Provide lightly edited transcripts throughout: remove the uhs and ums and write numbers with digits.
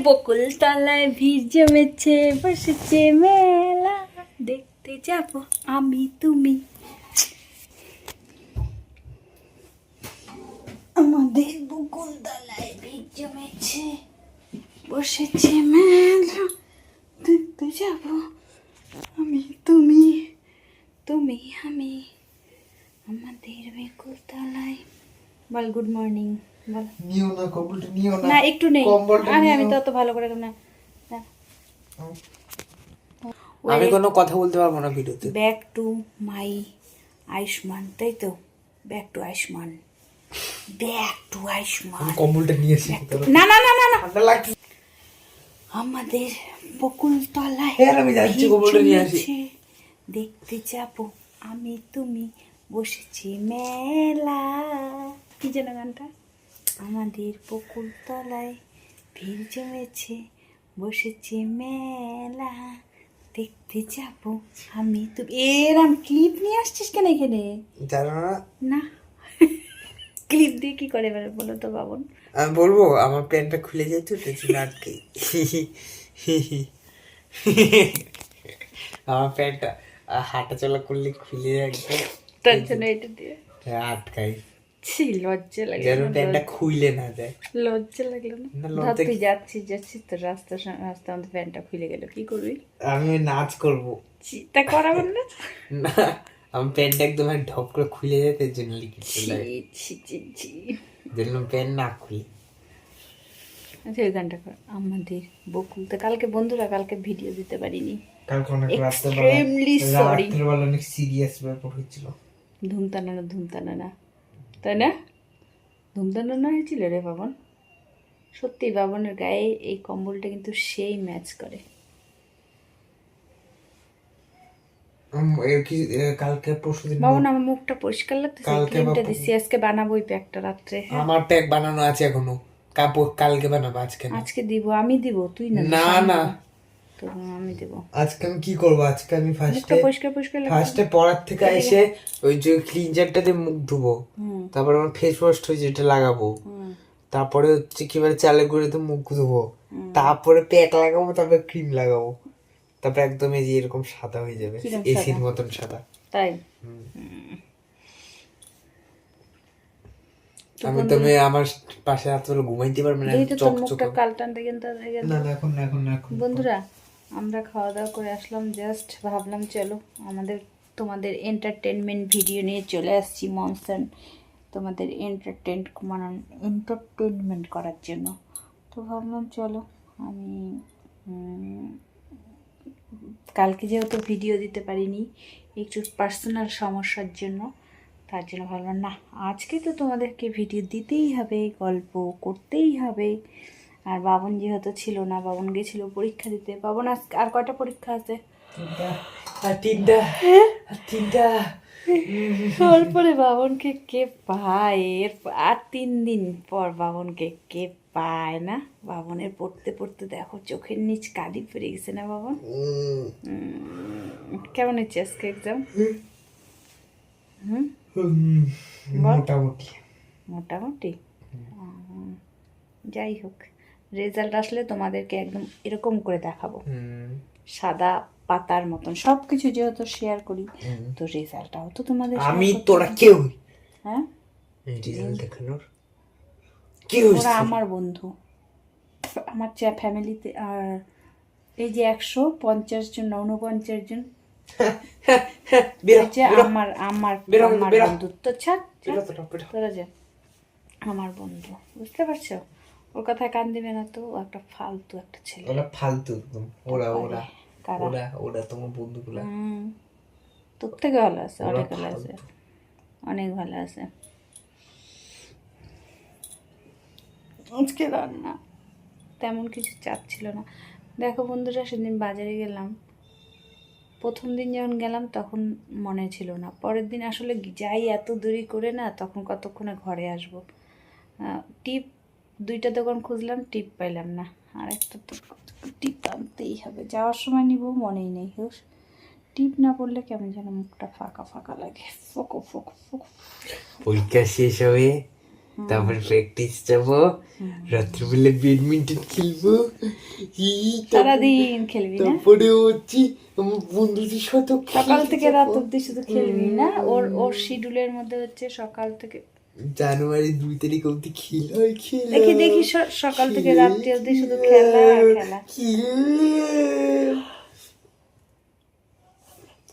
বকুল তলায় ভিড় জমেছে, বসেছে মেলা, দেখতে যাব আমি তুমি। আমাদের বকুল তলায় ভিড় জমেছে, বসেছে মেলা, দেখতে যাব আমি তুমি, তুমি আমি। আমাদের বকুল তলায়। বল গুড মর্নিং। বল নিও না কম্বলটা, নিও না না একটু নেই। কম্বলটা আরে নিও। আমি তো অত ভালো করে না। আমি কোনো কথা বলতে পারবো না ভিডিওতে। ব্যাক টু মাই আয়ুষ্মান, তাই তো? Back to Ayushman, back to Ayushman. কম্বলটা নিয়ে এসে না না না না না, ঠান্ডা লাগছে। আমাদের বকুল তলায় হ্যাঁ আমি যাচ্ছি, কম্বলটা নিয়ে আসি। দেখতে যাব আমি তুমি, বসেছি মেলা। কি যেন গানটা? আমাদের বকুল তলায় ভিড় জমেছে, বসেছে মেলা, দেখতে যাব আমি তুমি। এরম ক্লিপ নিয়ে আসছিস কেন এখানে? জানো না? না ক্লিপ দিয়ে কি করে এবারে বলো তো বাবন? আমি বলবো আমার প্যান্টটা খুলে যায় তো আটকে। আমার প্যান্টটা হাঁটা চলা করলে খুলে যায় একদম, তার জন্য এটা দিয়ে আটকাই। ছি, লজ্জা লাগে যেন না? প্যান্টটা খুইলে না যায়। লজ্জা লাগলো না? না, ধর লজ্জা তুই যাচ্ছিস তো রাস্তা আমাদের প্যান্টটা খুলে গেল, কি করবি? আমি নাচ করবো ছি, তা করাবেন না? না, আমার প্যান্টটা একদম ঢপ করে খুলে যায়, তার জন্য লিখিত ছি ছি ছি ছি। দেখলাম প্যান্ট না খুলে। আচ্ছা ওই গানটা কর, আমাদের বকুল। তো কালকে বন্ধুরা, কালকে ভিডিও দিতে পারিনি, কালকে অনেক Extremely sorry. রাত্রেবেলা অনেক সিরিয়াস ব্যাপার হয়েছিল। ধুমতানানা, তাই না? ধুমতানানা হয়েছিল রে বাবন। সত্যি বাবনের গায়ে এই কম্বলটা কিন্তু সেই ম্যাচ করে। কালকে পরশুদিন বাবন আমার মুখটা পরিষ্কার লাগতেছে, কালকে ক্রিমটা দিছি, আজকে বানাবো ওই প্যাকটা রাত্রে। হ্যাঁ আমার প্যাক বানানো আছে এখনো, কালকে বানাবো, আজকে না। আজকে দিব, আমি দিব, তুই না দিস, না আমি না, দিব। তো আমি দিব। আজকে আমি কি করবো? আজকে আমি মুখটা পরিষ্কার পরিষ্কার লাগবে। ফার্স্টে পড়ার থেকে এসে ওই যে ক্লিনজারটা দিয়ে মুখ ধুবো, তারপরে আমার ফেস ওয়াশ হয়েছে এটা লাগাবো, তারপরে হচ্ছে কি মানে চালে করে তো মুখ ধুবো, তারপরে প্যাক লাগাবো, তারপরে ক্রিম লাগাবো, তারপরে একদম এই যে এরকম সাদা হয়ে যাবে, কিরম এসির সাদা? মতন সাদা। তাই আমি তুমি আমার পাশে রাত হলে ঘুমাইতে পারবে না, এই তো তোর চকচক মুখটা কালটান দেখেন তো দেখেন। না না, এখন না, এখন না, এখন বন্ধুরা আমরা খাওয়া দাওয়া করে আসলাম, জাস্ট ভাবলাম চলো তোমাদের এন্টারটেনমেন্ট ভিডিও নিয়ে চলে আসছি মনসান, তোমাদের এন্টারটেনমেন্ট করার জন্য। তো ভাবলাম চলো আমি কালকে যেহেতু ভিডিও দিতে পারিনি একটু পার্সোনাল সমস্যার জন্য, তার জন্য ভাবলাম না আজকে তো তোমাদেরকে ভিডিও দিতেই হবে, গল্প করতেই হবে। আর বাবন যেহেতু ছিল না, বাবন গেছিল পরীক্ষা দিতে। বাবন আজকে আর কয়টা পরীক্ষা আছে? তিনটা। তারপরে বাবনকে কে পায়? আর 3 দিন পর বাবনকে কে পায় না? বাবনের পড়তে পড়তে দেখো চোখের নিচ কালি পড়ে গেছে না বাবন? কেমন হচ্ছে আজকে এক্সাম? মোটামুটি মোটামুটি। যাই হোক, রেজাল্ট আসলে তোমাদেরকে একদম এরকম করে দেখাবো, সাদা পাতার মতন। সব কিছু যেহেতু শেয়ার করি, তো রেজাল্টটাও তো তোমাদের আমি তোরা কেউ হ্যাঁ রেজাল্ট দেখানোর ওরা আমার বন্ধু, আমার ফ্যামিলিতে। আর এই যে 150 জন, 49 জন আমার আমার আমার বন্ধুত্ব। ছাড় তোরা যে আমার বন্ধু, বুঝতে পারছো? ওর কথায় কান দিবে না তো, ও একটা ফালতু একটা ছেলে। ওরা ফালতু একদম, ওরা ওরা কারা? ওরা ওরা তোমার বন্ধুগুলা তোর থেকে ভালো আছে, অনেক ভালো আছে, অনেক ভালো আছে। আজকে রান্না তেমন কিছু চাপ ছিল না। দেখো বন্ধুরা, সেদিন বাজারে গেলাম, প্রথম দিন যখন গেলাম তখন মনে ছিল না, পরের দিন আসলে যাই এত দেরি করে না, তখন কতক্ষণে ঘরে আসবো। টিপ 2টা দোকান খুঁজলাম, টিপ পাইলাম না, আর একটা তো টিপ আনতেই হবে, যাওয়ার সময় নিব মনেই নেই। হুস, টিপ না পড়লে কেমন যেন মুখটা ফাঁকা ফাঁকা লাগে, ফোকো ফোকো ফোকো। পরীক্ষা শেষ হয়ে তারপরে প্র্যাকটিস যাবো, রাত্রিবেলা ব্যাডমিন্টন খেলবো, সারাদিন খেলবি না? তারপরে হচ্ছে আমার বন্ধুদের সাথে সকাল থেকে রাত অব্দি শুধু খেলবি না? ওর ওর শিডিউলের মধ্যে হচ্ছে সকাল থেকে জানুয়ারি 2 তারিখ অব্দি খেলা হয়, খেলা দেখি দেখি সকাল থেকে রাত্রি অব্দি শুধু খেলা আর খেলা।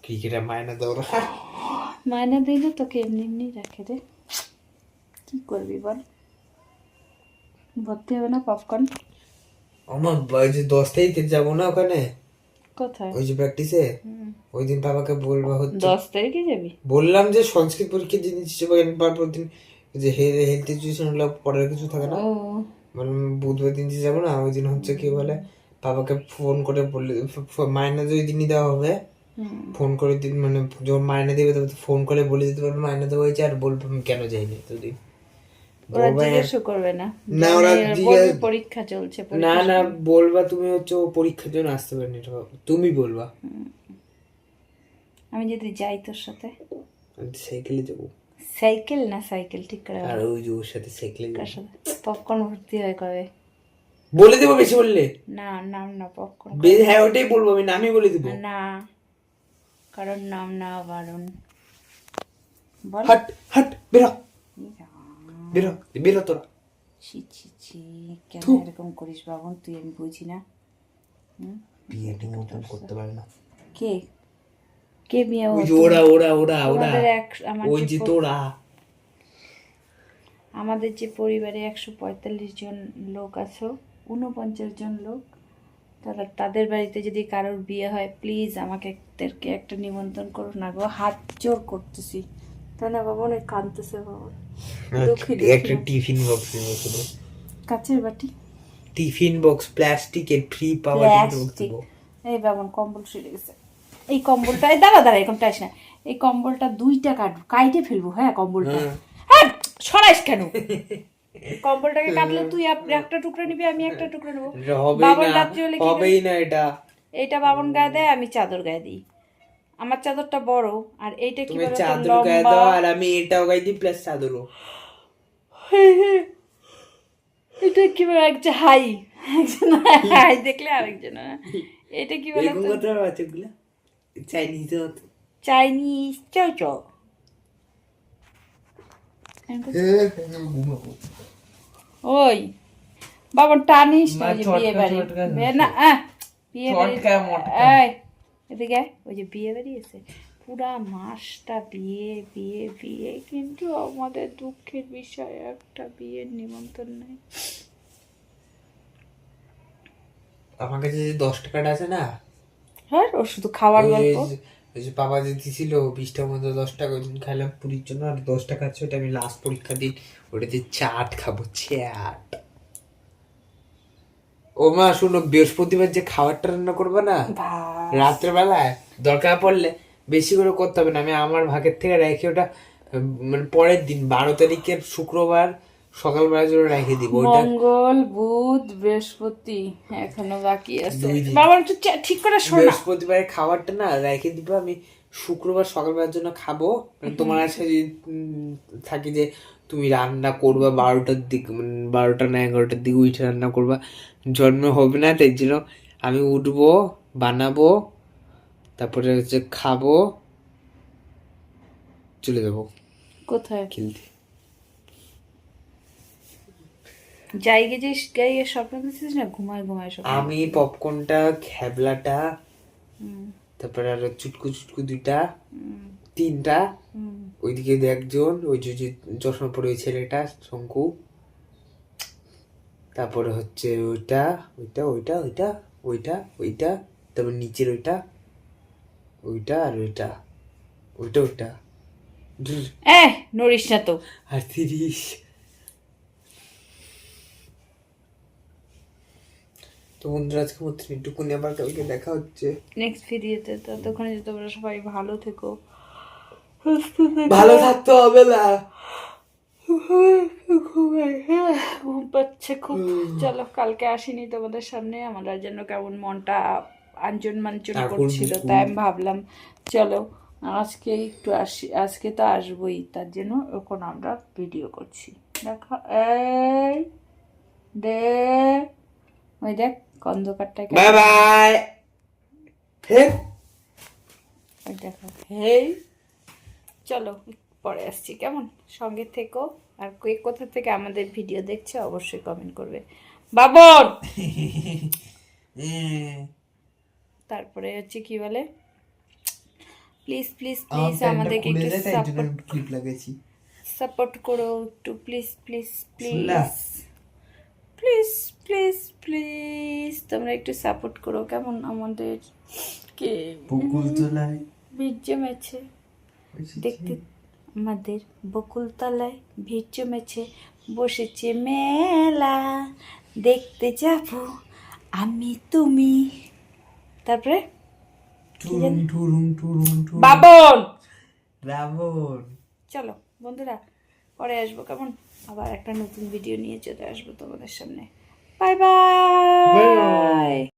ক্রিকেটের মায়না দাও না। মায়না দিই না তোকে, এমনি এমনি রাখে রে, কি করবি বল? ভর্তি হবে না পপকর্ন? আমার ওই যে 10 তারিখে যাবো না ওখানে, কোথায়? ওই যে প্র্যাকটিসে, ওই দিন বাবাকে বলবা হচ্ছে 10 তারিখে যাবি? বললাম যে সংস্কৃত পরীক্ষা জিনিস হিসেবে পর দিন যে হেলথ এডুকেশন হলো পড়ার কিছু থাকে না, ও মানে বুধবার দিন যে যাবো না, ওই দিন হচ্ছে কি বলে বাবাকে ফোন করে বললে মায়না যে ওই দিনই দেওয়া হবে, ফোন করে দিন মানে যখন মায়না দেবে তবে ফোন করে বলে দিতে পারবে মায়না দেওয়া হয়েছে, আর বলবো আমি কেন যাইনি এতদিন। ওরা জিজ্ঞেসও করবে না? না ওরা বলবি পরীক্ষা চলছে, না না বলবা তুমি হচ্ছে ও পরীক্ষার জন্য আসতে পারেনি, তুমি বলবা। আমি যদি যাই তোর সাথে? সাইকেলে যাবো। সাইকেল না সাইকেল ঠিক করে আর ওই যে ওর সাথে সাইকেলে কার সাথে? পপকর্ন ভর্তি হয় কবে? বলে দেবো বেশি বললে? না নাম না পপকর্ন হ্যাঁ ওটাই বলবো, আমি নামই বলে দেবো। না, কারণ নাম না বারণ। বল। হাট হাট বেরো বেরো বেরো তোরা। ছি ছি ছি, কেন এরকম করিস বাবন? তুই আমি বুঝি না। বিয়ে নিমন্ত্রণ করতে পারে না কে কে বিয়ে? ওই যে ওরা ওরা ওরা ওরা ওই যে তোরা। আমাদের যে পরিবারে 145 জন লোক আছে, 49 জন লোক, তাদের বাড়িতে যদি কারোর বিয়ে হয় প্লিজ আমাকে একটা নিমন্ত্রণ করো না গো, হাত জোর করতেছি। তাই না বাবা? অনেক কাঁদতেছে বাবা। একটা টিফিন বক্স দেবো শুধু, কাচের বাটি, টিফিন বক্স প্লাস্টিকের ফ্রি পাওয়ার প্লাস্টিক। এই বাবন কম্বল ছিঁড়ে গেছে, এই কম্বলটা দাঁড়া দাঁড়া এরকম টাইস না, এই কম্বলটা 2 টাকা কাইটে ফেলবো। হ্যাঁ কম্বলটা, হ্যাঁ সরাইস কেন? কম্বলটাকে কাটলে তুই একটা টুকরা নিবি, আমি একটা টুকরা নেবো। বাবন রাত্রি হলে হবেই না এটা, এটা বাবন গায়ে দেয়, আমি চাদর গায়ে দিই। আমার চাদরটা বড়, আর এইটা কি তুমি বলতো চাদর গায়ে দাও আর আমি এটাও গায়ে দিই প্লাস চাদরও। এটা কি বলে একজন হাই, একজন হাই দেখলে আরেকজন। এটা কি বলে? এরকম কথা আছে গুলা চাইনিজ হতো, চাইনিজ চাও চাও। ওই বাবা টানিস না, ওই যে বিয়ে বাড়ি না, বিয়ে বাড়ি এদিকে ওই যে বিয়ে বাড়ি আছে, পুরা মাসটা বিয়ে বিয়ে বিয়ে, কিন্তু আমাদের দুঃখের বিষয় একটা বিয়ের নিমন্ত্রণ নেই। আমার কাছে যে 10 টাকাটা আছে না, হ্যাঁ ও শুধু খাওয়ার গল্প। ওই যে বাবা যে দিছিল 20 টাকার মধ্যে 10 টাকা ওই দিন খাইলাম পুরীর জন্য, আর 10 টাকা আছে ওটা আমি লাস্ট পরীক্ষা দিন ওটাতে চাট খাবো, চাট। ও মা শুনো, বৃহস্পতিবার যে খাবারটা রান্না করবে না রাত্রেবেলায়, দরকার পড়লে বেশি করে করতে হবে না, আমি আমার ভাগের থেকে রেখে ওটা মানে পরের দিন 12 তারিখের শুক্রবার সকালবেলা জন্য রেখে দিব। মঙ্গল বুধ বৃহস্পতি এখনো বাকি আছে বাবা, একটু ঠিক করে শোনা। বৃহস্পতিবারের খাবারটা না রেখে দিব, আমি শুক্রবার সকালবেলার জন্য খাবো। তোমার কাছে থাকি যে তুমি রান্না করবা 12টার দিকে, 12টা না 11টার দিকে উঠে রান্না করবা, জন্ম হবে না, তাই জন্য আমি উঠবো বানাবো, তারপরে হচ্ছে খাবো, চলে যাবো কোথায় খেলতে। জায়গা যে গায়ে স্বপ্ন দেখছিস না, ঘুমায় ঘুমায় সব। আমি পপকর্নটা, খেবলাটা, তারপরে আর চুটকু চুটকু 2টা 3টা, ওইদিকে একজন ওই যে চশমা পরে ওই ছেলেটা শঙ্কু, তারপরে হচ্ছে ওইটা ওইটা ওইটা ওইটা ওইটা ওইটা, তারপর নিচের ওইটা ওইটা আর ওইটা ওইটা ওইটা নড়িস না তো। আর 30। তো বন্ধুরা আজকে মতো একটুকুনি, আবার কালকে দেখা হচ্ছে নেক্সট ভিডিওতে। ততক্ষণে তোমরা সবাই ভালো থেকো, ভালো থাকতে হবে না, ঘুম পাচ্ছে খুব। চলো কালকে আসিনি তোমাদের সামনে, আমার যেন কেমন মনটা আঞ্চন মাঞ্চন করছিল, তাই আমি ভাবলাম চলো আজকে একটু আসি, আজকে তো আসবোই, তার জন্য এখন আমরা ভিডিও করছি। দেখো এই দেখ, ওই দেখ কন্দকারটা বাই বাই। ফের ওই দেখো হেই। চলো পরে আসছি, কেমন? সঙ্গে থেকো। আর কে কোথা থেকে আমাদের ভিডিও দেখছে অবশ্যই কমেন্ট করবে। বাবন তারপরে হচ্ছে কি বলে, প্লিজ প্লিজ প্লিজ আমাদেরকে একটু ক্লিপ লাগাইছি। সাপোর্ট করো একটু, প্লিজ প্লিজ শুনলা? প্লিজ প্লিজ প্লিজ প্লিজ তোমরা একটু সাপোর্ট করো, কেমন? আমাদের কে বকুল তলায় ভিড় জমেছে দেখতে, আমাদের বকুলতলায় ভিড় জমেছে, বসেছে মেলা, দেখতে যাব আমি তুমি। তারপরে টুরুম টুরুম টুরুম টুরুম বাবন। রাবণ। চলো বন্ধুরা পরে আসবো, কেমন? আবার একটা নতুন ভিডিও নিয়ে চলে আসবো তোমাদের সামনে। Bye bye.